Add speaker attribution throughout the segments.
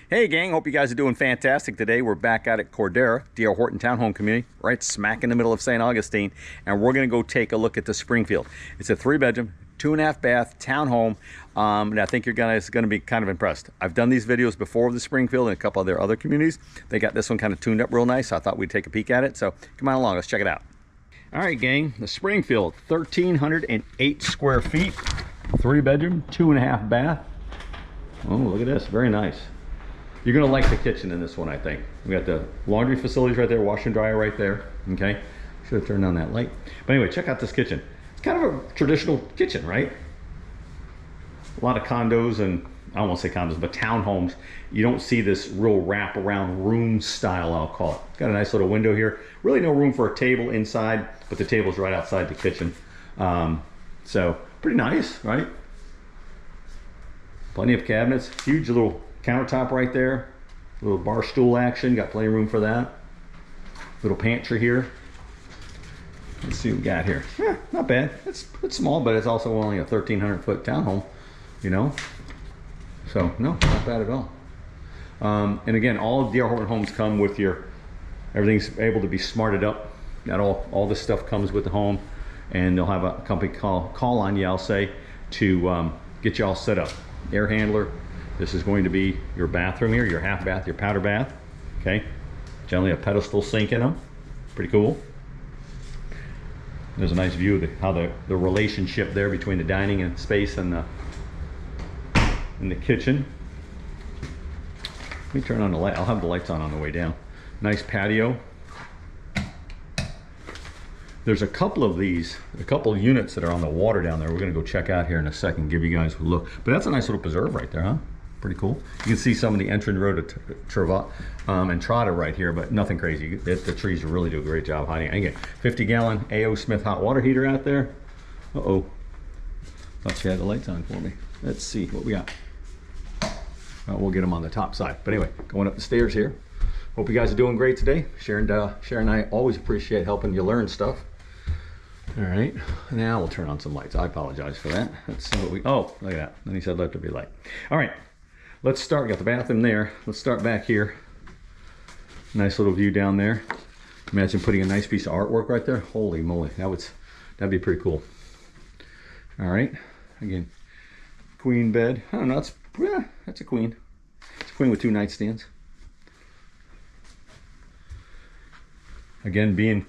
Speaker 1: Hey gang, hope you guys are doing fantastic today. We're back out at Cordera, DR Horton Townhome community, right smack in the middle of St. Augustine, and we're gonna go take a look at the Springfield. It's a 3-bedroom, 2.5 bath townhome, and I think you're guys gonna be kind of impressed. I've done these videos before of the Springfield and a couple of their other communities. They got this one kind of tuned up real nice, so I thought we'd take a peek at it. So come on along, let's check it out. All right gang, the Springfield, 1,308 square feet, 3-bedroom, 2.5 bath. Oh, look at this, very nice. You're gonna like the kitchen in this one, I think. We got the laundry facilities right there, wash and dryer right there, okay? Should have turned on that light. But anyway, check out this kitchen. It's kind of a traditional kitchen, right? A lot of condos, and I don't want to say condos, but townhomes, you don't see this real wrap-around room style, I'll call it. Got a nice little window here. Really no room for a table inside, but the table's right outside the kitchen. So pretty nice, right? Plenty of cabinets, huge little countertop right there, little bar stool action, got plenty of room for that. Little pantry here. Let's see what we got here. Yeah, not bad. It's small, but it's also only a 1,300 foot townhome, you know. So no, not bad at all. And again, all of DR Horton homes come with everything's able to be smarted up. Not all this stuff comes with the home, and they'll have a company call on you, I'll say, to get you all set up. Air handler. This is going to be your bathroom here, your half bath, your powder bath, okay? Generally a pedestal sink in them, pretty cool. There's a nice view of how the relationship there between the dining and space and the kitchen. Let me turn on the light. I'll have the lights on the way down. Nice patio. There's a couple of units that are on the water down there. We're gonna go check out here in a second, give you guys a look. But that's a nice little preserve right there, huh? Pretty cool. You can see some of the entrance road to Entrada right here, but nothing crazy. The trees really do a great job hiding. Again, 50-gallon A.O. Smith hot water heater out there. Uh-oh. Thought she had the lights on for me. Let's see what we got. We'll get them on the top side. But anyway, going up the stairs here. Hope you guys are doing great today. Sharon and I always appreciate helping you learn stuff. All right, now we'll turn on some lights. I apologize for that. Let's see what oh, look at that. Then he said let there be light. All right, let's start. Got the bathroom there. Let's start back here. Nice little view down there. Imagine putting a nice piece of artwork right there. Holy moly, that'd be pretty cool. All right, again, queen bed. I don't know, that's a queen. It's a queen with 2 nightstands. Again,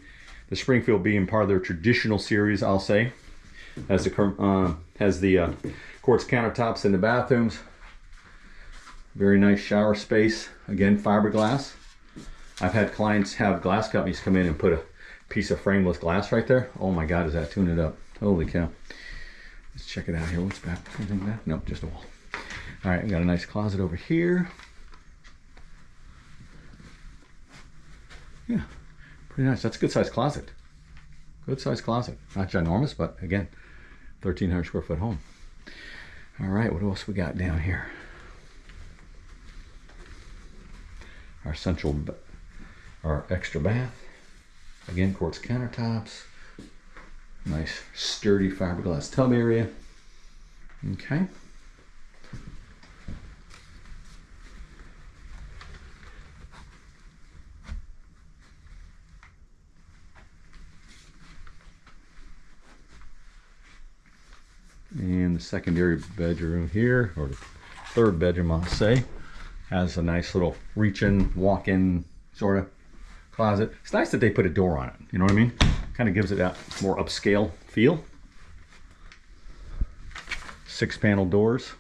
Speaker 1: the Springfield being part of their traditional series, I'll say, has the quartz countertops in the bathrooms. Very nice shower space. Again, fiberglass. I've had clients have glass companies come in and put a piece of frameless glass right there. Oh my God, does that tune it up? Holy cow! Let's check it out here. What's back? Anything back? Nope, just a wall. All right, we got a nice closet over here. Yeah. Pretty nice. That's a good sized closet. Good sized closet. Not ginormous, but again, 1,300 square foot home. All right, what else we got down here? Our extra bath. Again, quartz countertops. Nice sturdy fiberglass tub area. Okay. And the secondary bedroom here, or the 3rd bedroom I'll say, has a nice little reach-in, walk-in sort of closet. It's nice that they put a door on it, you know what I mean? Kind of gives it that more upscale feel. 6-panel doors.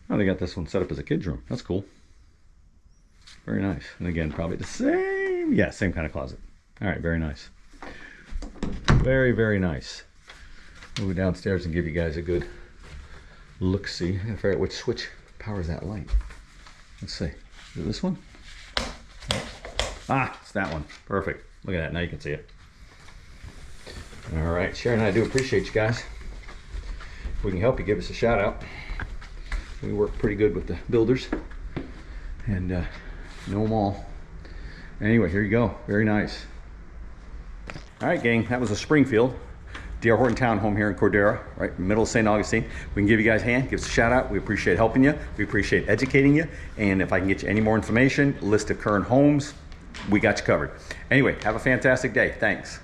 Speaker 1: Oh, they got this one set up as a kid's room. That's cool. Very nice. And again, probably the same kind of closet. All right, very nice. Very, very nice. Move downstairs and give you guys a good look-see. I gotta figure out which switch powers that light. Let's see. Is it this one? Ah, it's that one. Perfect. Look at that. Now you can see it. All right, Sharon and I do appreciate you guys. If we can help you, give us a shout out. We work pretty good with the builders and know them all. Anyway, here you go. Very nice. All right, gang, that was a Springfield. DR Horton Townhome here in Cordera, right in the middle of St. Augustine. We can give you guys a hand, give us a shout out. We appreciate helping you. We appreciate educating you. And if I can get you any more information, list of current homes, we got you covered. Anyway, have a fantastic day. Thanks.